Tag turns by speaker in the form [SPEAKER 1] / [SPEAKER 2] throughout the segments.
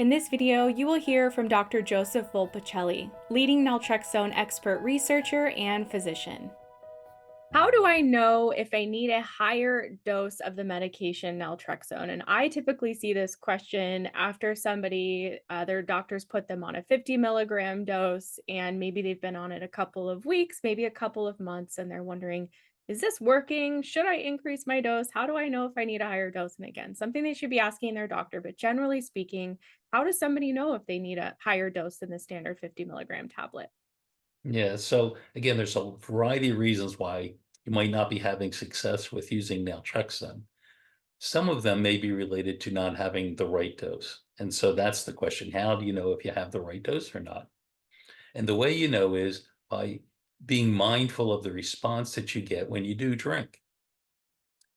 [SPEAKER 1] In this video, you will hear from Dr. Joseph Volpicelli, leading naltrexone expert researcher and physician. How do I know if I need a higher dose of the medication naltrexone? And I typically see this question after their doctors put them on a 50 milligram dose, and maybe they've been on it a couple of weeks, maybe a couple of months, and they're wondering, is this working? Should I increase my dose? How do I know if I need a higher dose? And again, something they should be asking their doctor, but generally speaking, how does somebody know if they need a higher dose than the standard 50 milligram tablet?
[SPEAKER 2] Yeah, so again, there's a variety of reasons why you might not be having success with using naltrexone. Some of them may be related to not having the right dose. And so that's the question. How do you know if you have the right dose or not? And the way you know is by being mindful of the response that you get when you do drink.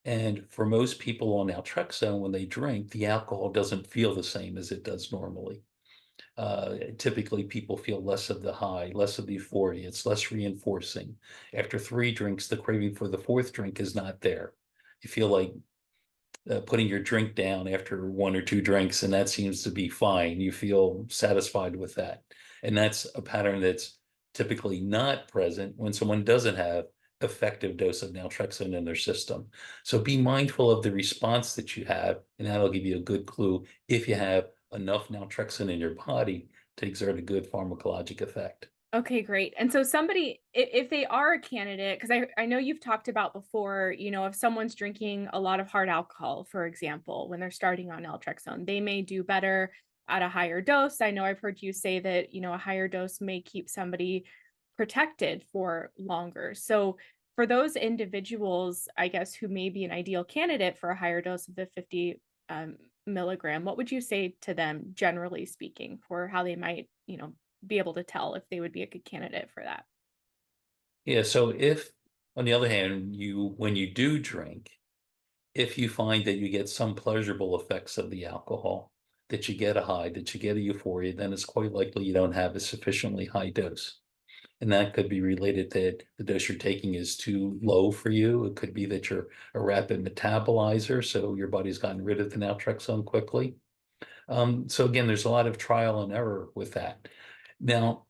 [SPEAKER 2] And for most people on naltrexone, when they drink, the alcohol doesn't feel the same as it does normally. Typically, people feel less of the high, less of the euphoria. It's less reinforcing. After three drinks, the craving for the fourth drink is not there. You feel like putting your drink down after one or two drinks, and that seems to be fine. You feel satisfied with that. And that's a pattern that's typically not present when someone doesn't have effective dose of naltrexone in their system. So be mindful of the response that you have, and that'll give you a good clue if you have enough naltrexone in your body to exert a good pharmacologic effect.
[SPEAKER 1] Okay, great. And so if they are a candidate, because I know you've talked about before, if someone's drinking a lot of hard alcohol, for example, when they're starting on naltrexone, they may do better at a higher dose. I know I've heard you say that, a higher dose may keep somebody protected for longer. So for those individuals, I guess, who may be an ideal candidate for a higher dose of the 50 milligram, what would you say to them, generally speaking, for how they might, be able to tell if they would be a good candidate for that?
[SPEAKER 2] Yeah, so if, on the other hand, when you do drink, if you find that you get some pleasurable effects of the alcohol, that you get a high, that you get a euphoria, then it's quite likely you don't have a sufficiently high dose. And that could be related that the dose you're taking is too low for you. It could be that you're a rapid metabolizer, so your body's gotten rid of the naltrexone quickly. So again, there's a lot of trial and error with that. Now,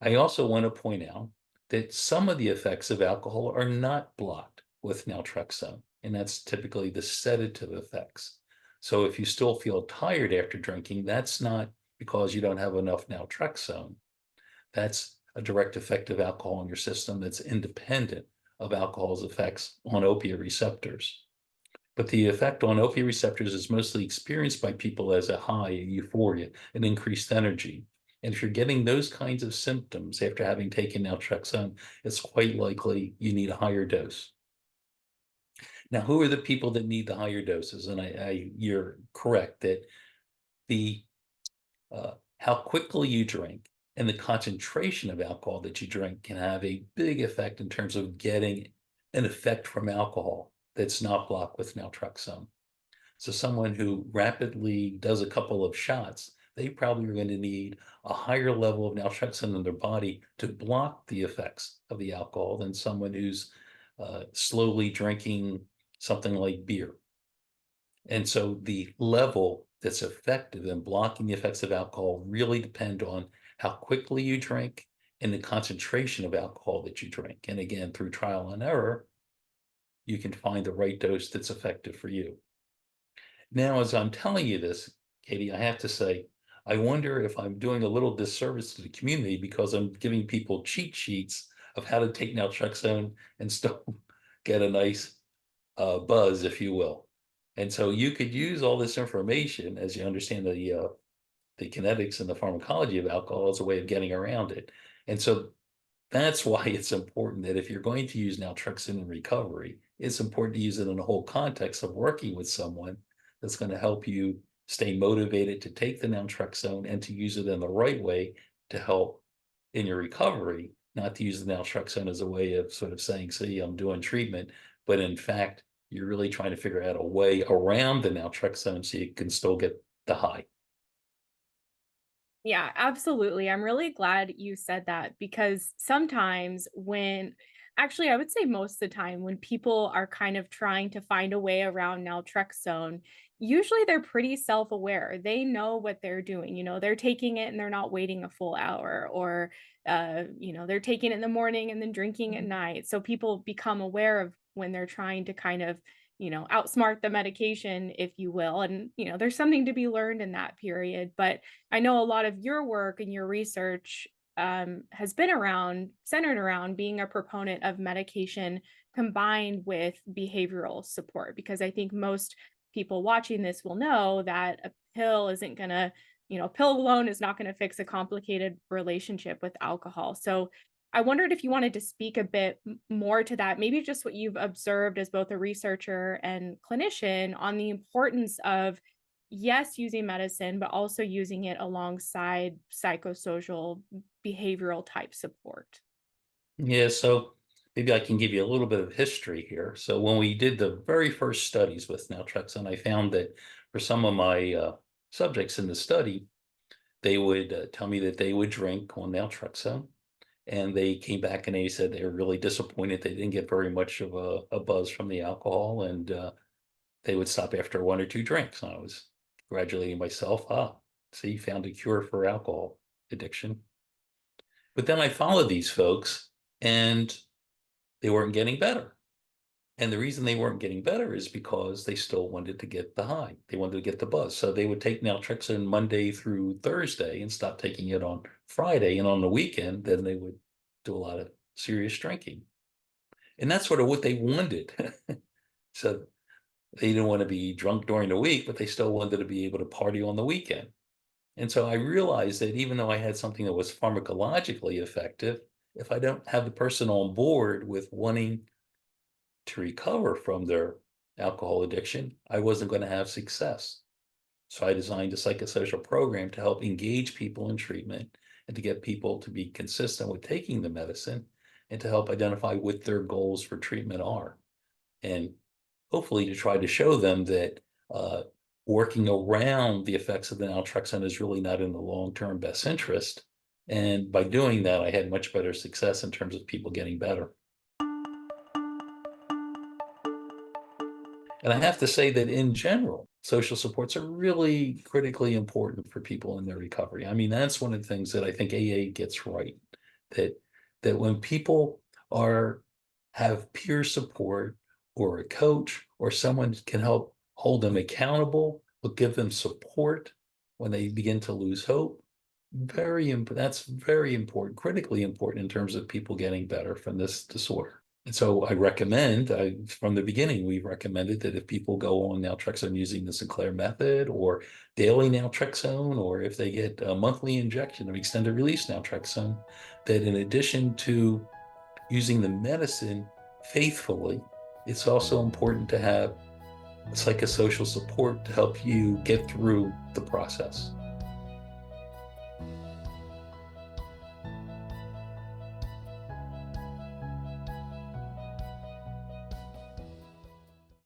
[SPEAKER 2] I also want to point out that some of the effects of alcohol are not blocked with naltrexone, and that's typically the sedative effects. So if you still feel tired after drinking, that's not because you don't have enough naltrexone. That's a direct effect of alcohol in your system that's independent of alcohol's effects on opiate receptors. But the effect on opiate receptors is mostly experienced by people as a high, a euphoria, an increased energy. And if you're getting those kinds of symptoms after having taken naltrexone, it's quite likely you need a higher dose. Now, who are the people that need the higher doses? And you're correct that the how quickly you drink and the concentration of alcohol that you drink can have a big effect in terms of getting an effect from alcohol that's not blocked with naltrexone. So someone who rapidly does a couple of shots, they probably are going to need a higher level of naltrexone in their body to block the effects of the alcohol than someone who's slowly drinking something like beer. And so the level that's effective in blocking the effects of alcohol really depend on how quickly you drink and the concentration of alcohol that you drink. And again, through trial and error, you can find the right dose that's effective for you. Now, as I'm telling you this, Katie, I have to say, I wonder if I'm doing a little disservice to the community because I'm giving people cheat sheets of how to take naltrexone and still get a nice buzz, if you will. And so you could use all this information as you understand the kinetics and the pharmacology of alcohol as a way of getting around it. And so that's why it's important that if you're going to use naltrexone in recovery, it's important to use it in the whole context of working with someone that's going to help you stay motivated to take the naltrexone and to use it in the right way to help in your recovery, not to use the naltrexone as a way of sort of saying, see, I'm doing treatment, but in fact, you're really trying to figure out a way around the naltrexone so you can still get the high.
[SPEAKER 1] Yeah, absolutely. I'm really glad you said that because sometimes when Actually, I would say most of the time when people are kind of trying to find a way around naltrexone, usually they're pretty self-aware. They know what they're doing. They're taking it and they're not waiting a full hour, or they're taking it in the morning and then drinking at night. So people become aware of when they're trying to kind of, outsmart the medication, if you will. And, there's something to be learned in that period. But I know a lot of your work and your research has been centered around being a proponent of medication combined with behavioral support. Because I think most people watching this will know that a pill isn't going to, pill alone is not going to fix a complicated relationship with alcohol. So I wondered if you wanted to speak a bit more to that, maybe just what you've observed as both a researcher and clinician on the importance of, yes, using medicine, but also using it alongside psychosocial behavioral type support.
[SPEAKER 2] Yeah, so maybe I can give you a little bit of history here. So when we did the very first studies with naltrexone, I found that for some of my subjects in the study, they would tell me that they would drink on naltrexone, and they came back and they said they were really disappointed. They didn't get very much of a buzz from the alcohol, and they would stop after one or two drinks. And I was congratulating myself. So you found a cure for alcohol addiction. But then I followed these folks, and they weren't getting better. And the reason they weren't getting better is because they still wanted to get the high. They wanted to get the buzz. So they would take naltrexone Monday through Thursday and stop taking it on Friday. And on the weekend, then they would do a lot of serious drinking. And that's sort of what they wanted. So they didn't want to be drunk during the week, but they still wanted to be able to party on the weekend. And so I realized that even though I had something that was pharmacologically effective, if I don't have the person on board with wanting to recover from their alcohol addiction, I wasn't going to have success. So I designed a psychosocial program to help engage people in treatment and to get people to be consistent with taking the medicine and to help identify what their goals for treatment are. And hopefully to try to show them that working around the effects of the naltrexone is really not in the long-term best interest. And by doing that, I had much better success in terms of people getting better. And I have to say that in general, social supports are really critically important for people in their recovery. I mean, that's one of the things that I think AA gets right. That when people are have peer support or a coach or someone can help hold them accountable, but give them support when they begin to lose hope, that's very important, critically important in terms of people getting better from this disorder. And so I recommend, from the beginning, we've recommended that if people go on naltrexone using the Sinclair method or daily naltrexone, or if they get a monthly injection of extended release naltrexone, that in addition to using the medicine faithfully, it's also important to have psychosocial support to help you get through the process.